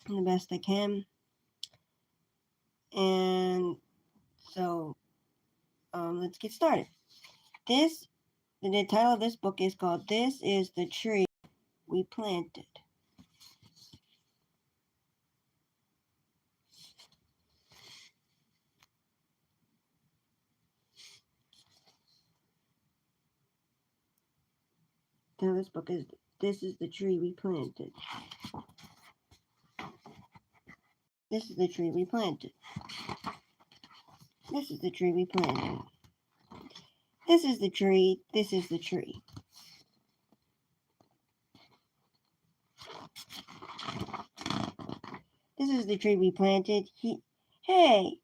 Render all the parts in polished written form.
the best I can. And so let's get started. The title of this book is called "This is the Tree We Planted." The title of this book is "This is the Tree We Planted." This is the tree we planted. This is the tree we planted. This is the tree. This is the tree. This is the tree we planted. Hey,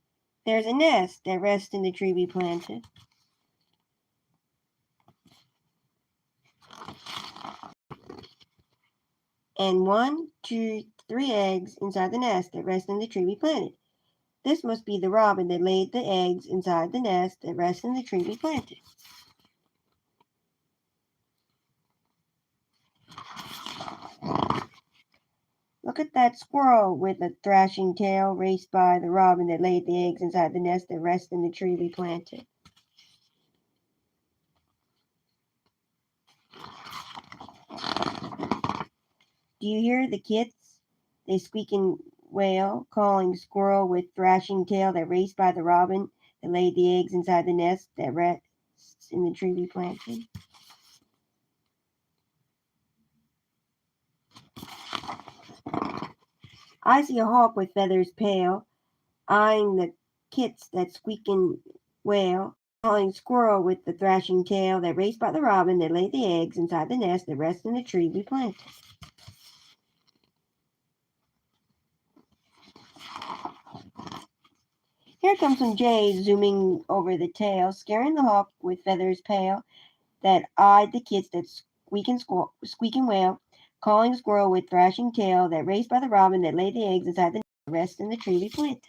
there's a nest that rests in the tree we planted. And 1, 2, 3 eggs inside the nest that rest in the tree we planted. This must be the robin that laid the eggs inside the nest that rests in the tree we planted. Look at that squirrel with a thrashing tail raced by the robin that laid the eggs inside the nest that rests in the tree we planted. Do you hear the kits? They squeak and wail, calling squirrel with thrashing tail that raced by the robin that laid the eggs inside the nest that rests in the tree we planted. I see a hawk with feathers pale, eyeing the kits that squeak and wail, calling squirrel with the thrashing tail that raced by the robin that laid the eggs inside the nest that rests in the tree we planted. Here come some jays zooming over the tail, scaring the hawk with feathers pale that eyed the kits that squeak and wail, calling squirrel with thrashing tail that raced by the robin that laid the eggs inside the nest that rests in the tree we planted.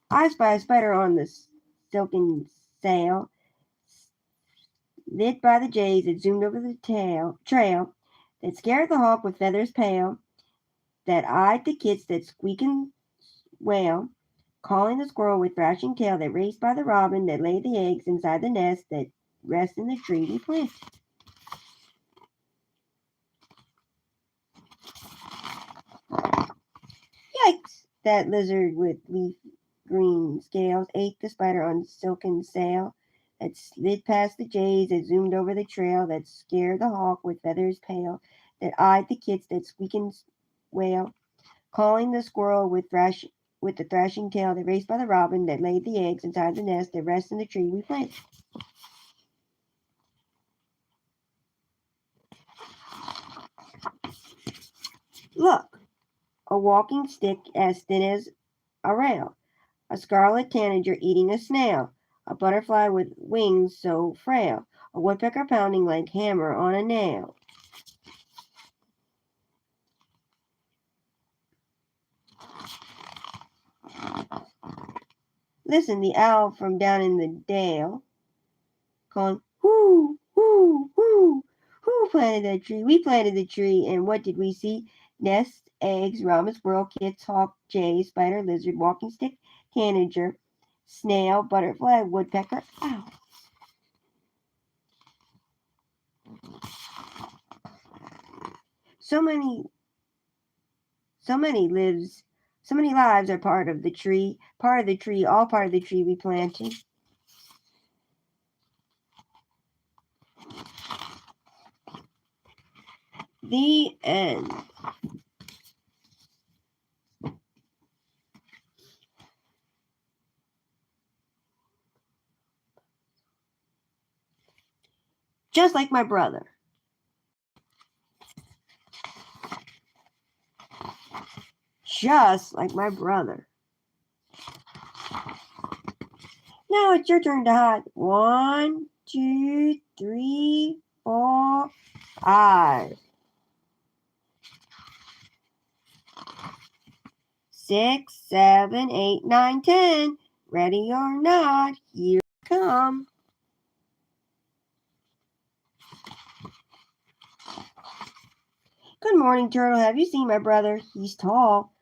I spy a spider on the silken sail, lit by the jays that zoomed over the trail, that scared the hawk with feathers pale, that eyed the kits that squeak and wail, calling the squirrel with thrashing tail that raced by the robin that laid the eggs inside the nest that rests in the tree we planted. Yikes! That lizard with leaf green scales ate the spider on silken sail that slid past the jays that zoomed over the trail that scared the hawk with feathers pale that eyed the kits that squeak and wail, calling the squirrel with the thrashing tail that raced by the robin that laid the eggs inside the nest that rests in the tree we planted. Look, a walking stick as thin as a rail, a scarlet tanager eating a snail, a butterfly with wings so frail, a woodpecker pounding like hammer on a nail. Listen, the owl from down in the dale, calling, whoo, whoo, whoo. Who planted that tree? We planted the tree, and what did we see? Nests, eggs, robin, squirrel, kits, hawk, jay, spider, lizard, walking stick, tanager, snail, butterfly, woodpecker, owl. So many So many lives, so many lives are part of the tree, all part of the tree we planted. The end. Just like my brother. Just like my brother. Now it's your turn to hide. 1, 2, 3, 4, 5. 6, 7, 8, 9, 10. Ready or not, here I come. Good morning, Turtle. Have you seen my brother? He's tall.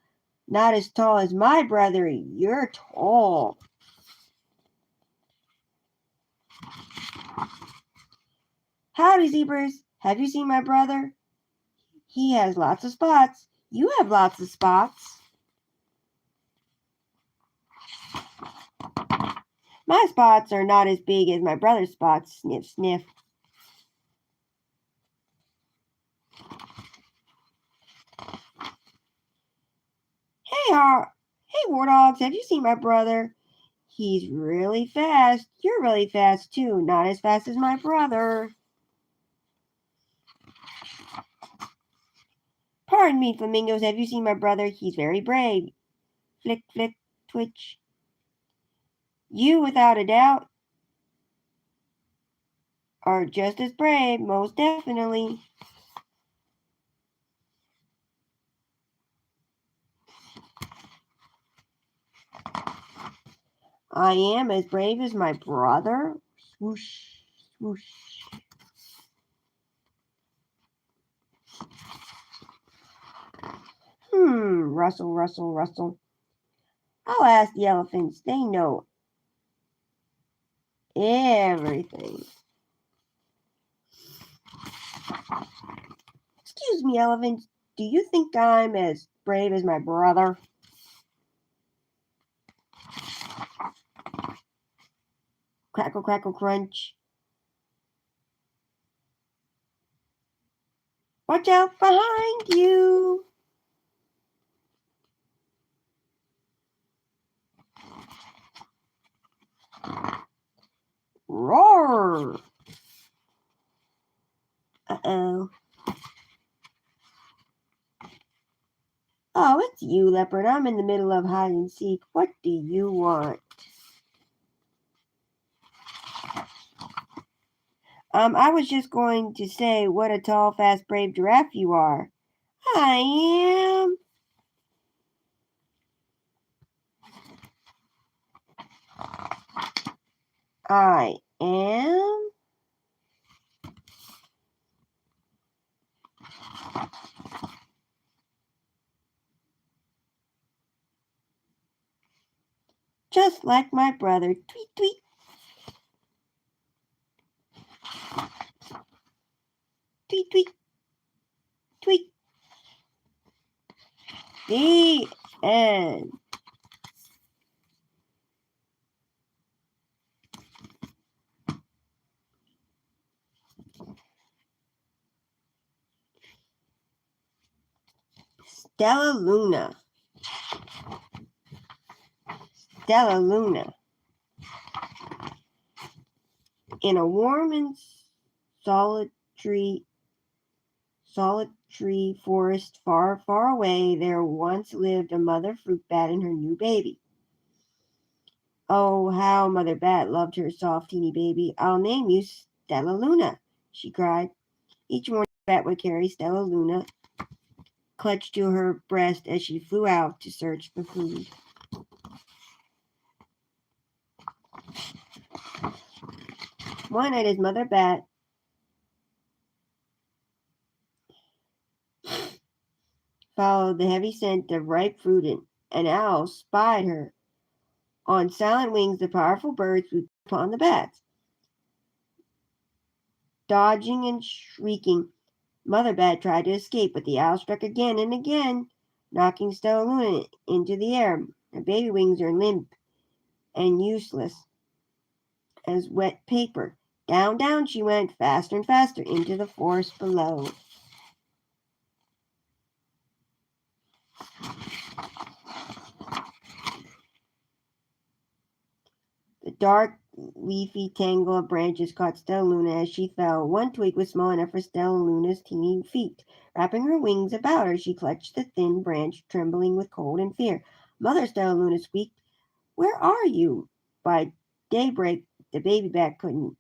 Not as tall as my brother. You're tall. Howdy, zebras. Have you seen my brother? He has lots of spots. You have lots of spots. My spots are not as big as my brother's spots. Sniff, sniff. Hey, warthogs. Have you seen my brother? He's really fast. You're really fast, too. Not as fast as my brother. Pardon me, flamingos. Have you seen my brother? He's very brave. Flick, flick, twitch. You, without a doubt, are just as brave, most definitely. I am as brave as my brother. Swoosh, swoosh. Rustle, rustle, rustle. I'll ask the elephants. They know everything. Excuse me, elephants. Do you think I'm as brave as my brother? Crackle, crackle, crunch. Watch out behind you. Roar. Uh-oh. Oh, it's you, leopard. I'm in the middle of hide and seek. What do you want? I was just going to say what a tall, fast, brave giraffe you are. I am. I am. Just like my brother. Tweet, tweet. Tweet, tweet. Tweet. The end. Stella Luna. Stella Luna. In a warm and solitary forest far, far away, there once lived a mother fruit bat and her new baby. Oh, how Mother Bat loved her soft, teeny baby. I'll name you Stella Luna, she cried. Each morning, the bat would carry Stella Luna clutched to her breast as she flew out to search for food. One night, as Mother Bat followed the heavy scent of ripe fruit, and an owl spied her. On silent wings, the powerful bird swooped upon the bats. Dodging and shrieking, Mother Bat tried to escape, but the owl struck again and again, knocking Stella Luna into the air. Her baby wings are limp and useless as wet paper. Down, down she went, faster and faster, into the forest below. The dark, leafy tangle of branches caught Stella Luna as she fell. One twig was small enough for Stella Luna's teeny feet. Wrapping her wings about her, she clutched the thin branch, trembling with cold and fear. Mother Stella Luna squeaked, "Where are you?" By daybreak, the baby bat could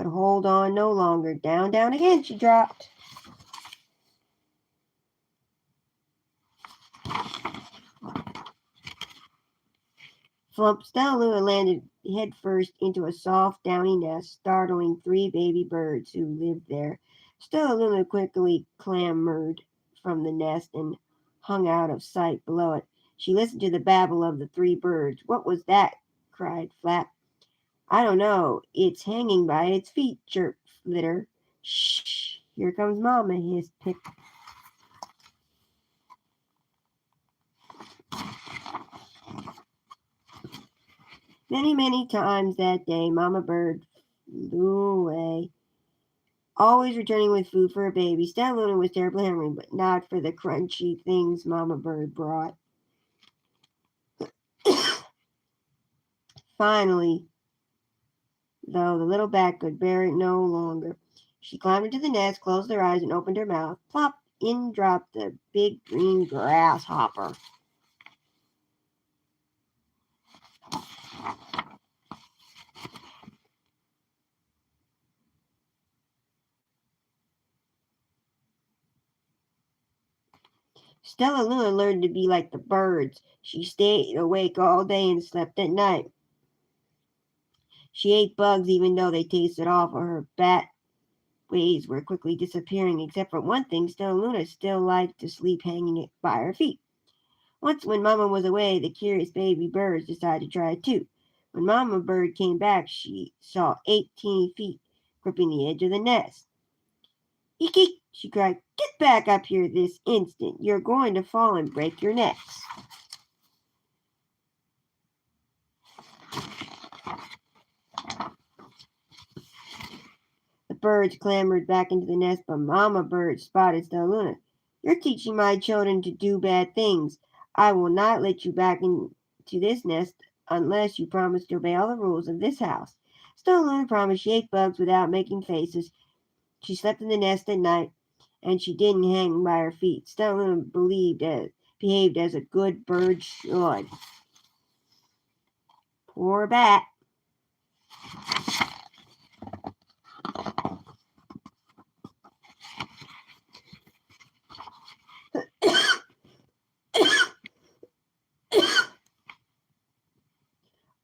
hold on no longer. Down, down again she dropped. Flump! Stella Luna landed headfirst into a soft, downy nest, startling 3 baby birds who lived there. Stella Luna quickly clambered from the nest and hung out of sight below it. She listened to the babble of the three birds. "What was that?" cried Flap. "I don't know. It's hanging by its feet," chirped Flitter. "Shh! Here comes Mama," hissed Pip. Many times that day, Mama Bird flew away, always returning with food for her baby. Stella Luna was terribly hungry, but not for the crunchy things Mama Bird brought. Finally, though, the little bat could bear it no longer. She climbed into the nest, closed her eyes, and opened her mouth. Plop! In dropped the big green grasshopper. Stella Luna learned to be like the birds. She stayed awake all day and slept at night. She ate bugs even though they tasted awful. Her bat ways were quickly disappearing, except for one thing: Stella Luna still liked to sleep hanging by her feet. Once, when Mama was away, the curious baby birds decided to try it too. When Mama Bird came back, she saw 18 feet gripping the edge of the nest. "Eek, eek," she cried. "Get back up here this instant. You're going to fall and break your necks." The birds clambered back into the nest, but Mama Bird spotted Stella Luna. "You're teaching my children to do bad things. I will not let you back into this nest unless you promise to obey all the rules of this house." Stella Luna promised. She ate bugs without making faces. She slept in the nest at night, and she didn't hang by her feet. Stella Luna behaved as a good bird should. Poor bat.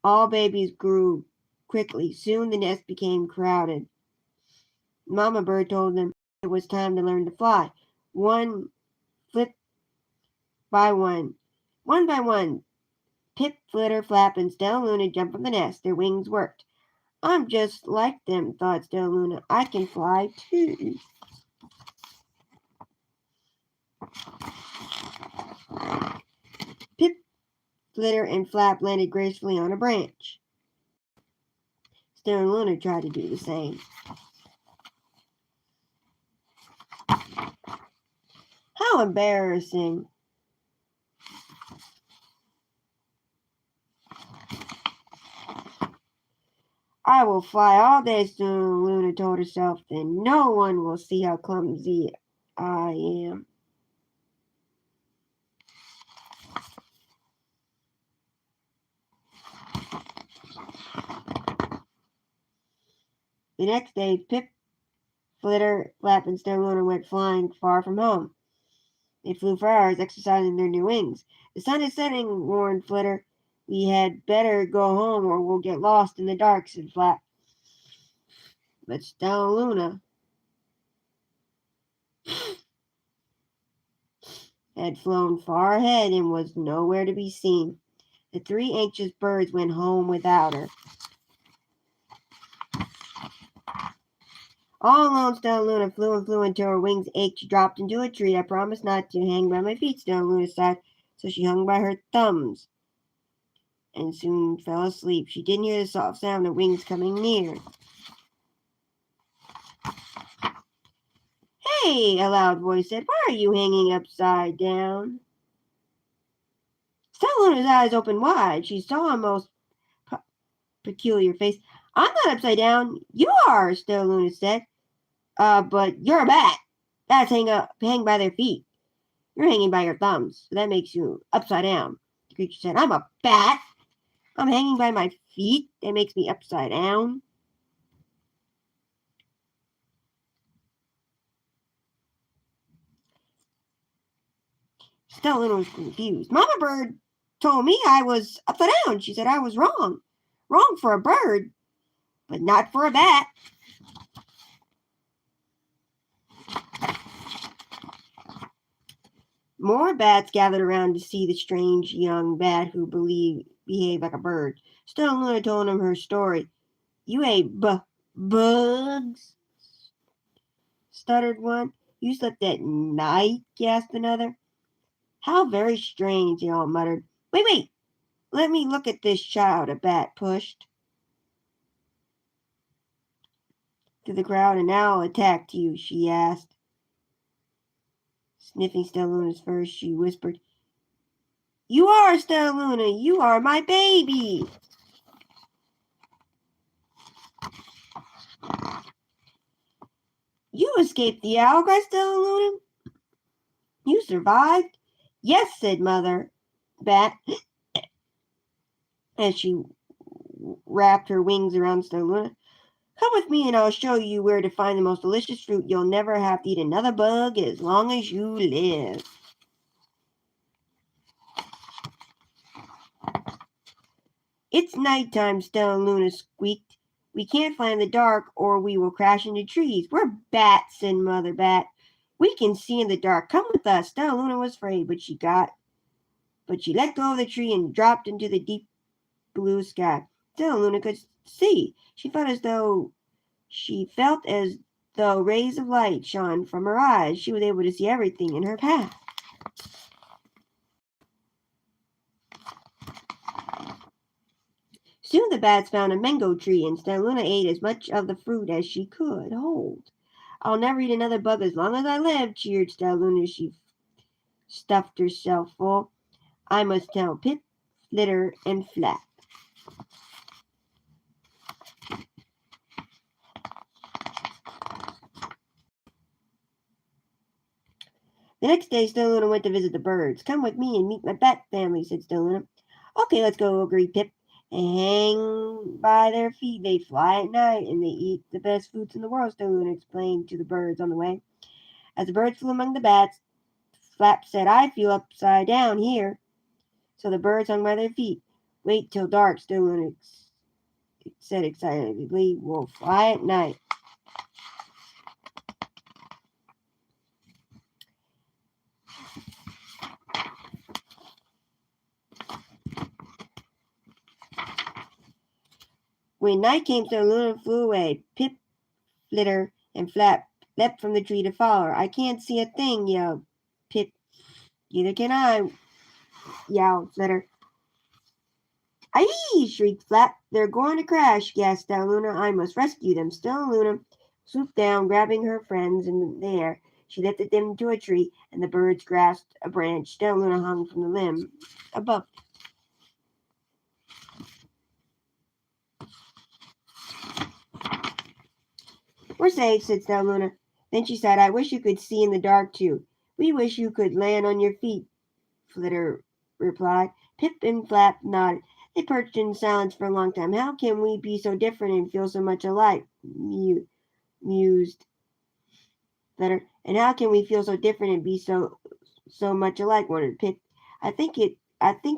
All babies grew quickly. Soon the nest became crowded. Mama Bird told them it was time to learn to fly. One flip by one. One by one, Pip, Flitter, Flap, and Stella Luna jumped from the nest. Their wings worked. "I'm just like them," thought Stella Luna. "I can fly too." Pip, Flitter, and Flap landed gracefully on a branch. Stella Luna tried to do the same. How embarrassing. "I will fly all day," Stella Luna told herself. "Then no one will see how clumsy I am." The next day, Pip, Flitter, Flap, and Stella Luna went flying far from home. They flew for hours, exercising their new wings. "The sun is setting," warned Flitter. "We had better go home or we'll get lost in the dark," said Flap. But Stella Luna had flown far ahead and was nowhere to be seen. The three anxious birds went home without her. All alone, Stella Luna flew and flew until her wings ached. She dropped into a tree. "I promised not to hang by my feet," Stella Luna sighed, so she hung by her thumbs and soon fell asleep. She didn't hear the soft sound of wings coming near. "Hey," a loud voice said, "why are you hanging upside down?" Stella Luna's eyes opened wide. She saw a most peculiar face. "I'm not upside down. You are," Stella Luna said. But you're a bat. Bats hang by their feet. You're hanging by your thumbs, so that makes you upside down." The creature said, "I'm a bat. I'm hanging by my feet. That makes me upside down." Stella Luna was confused. "Mama Bird told me I was upside down," she said. "I was wrong. Wrong for a bird, but not for a bat." More bats gathered around to see the strange young bat who behaved like a bird. Stone Luna told him her story. You ate bugs, stuttered one. You slept at night, gasped another. How very strange, they all muttered. Wait, let me look at this child, a bat pushed through the crowd. An owl attacked you, she asked. Sniffing Stellaluna's fur, she whispered, You are Stellaluna, you are my baby. You escaped the owl, cried Stellaluna. You survived? Yes, said Mother Bat, as she wrapped her wings around Stellaluna. Come with me and I'll show you where to find the most delicious fruit. You'll never have to eat another bug as long as you live. It's nighttime, Stellaluna squeaked. We can't fly in the dark or we will crash into trees. We're bats, said Mother Bat. We can see in the dark. Come with us. Stellaluna was afraid, but she let go of the tree and dropped into the deep blue sky. Stellaluna could see. She felt as though rays of light shone from her eyes. She was able to see everything in her path. Soon the bats found a mango tree, and Stellaluna ate as much of the fruit as she could hold. I'll never eat another bug as long as I live, cheered Stellaluna as she stuffed herself full. I must tell Pip, Flitter, and Flap. The next day, Stellaluna went to visit the birds. Come with me and meet my bat family, said Stellaluna. Okay, let's go, agreed Pip. And hang by their feet. They fly at night, and they eat the best fruits in the world, Stellaluna explained to the birds on the way. As the birds flew among the bats, Flap said, I feel upside down here. So the birds hung by their feet. Wait till dark, Stellaluna said excitedly. We'll fly at night. When night came, Stellaluna flew away. Pip, Flitter, and Flap leapt from the tree to follow her. I can't see a thing, yelled Pip. Neither can I, yowled Flitter. Aye, shrieked Flap. They're going to crash, gasped Stellaluna. I must rescue them. Stellaluna swooped down, grabbing her friends in the air. She lifted them to a tree, and the birds grasped a branch. Stellaluna hung from the limb above. We're safe, said Stellaluna. Then she said, I wish you could see in the dark, too. We wish you could land on your feet, Flitter replied. Pip and Flap nodded. They perched in silence for a long time. How can we be so different and feel so much alike? Mused Flitter. And how can we feel so different and be so much alike? Wondered Pip. I think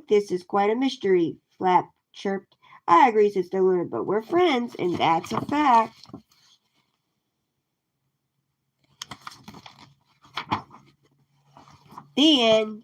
this is quite a mystery, Flap chirped. I agree, said Stellaluna, but we're friends, and that's a fact. The end.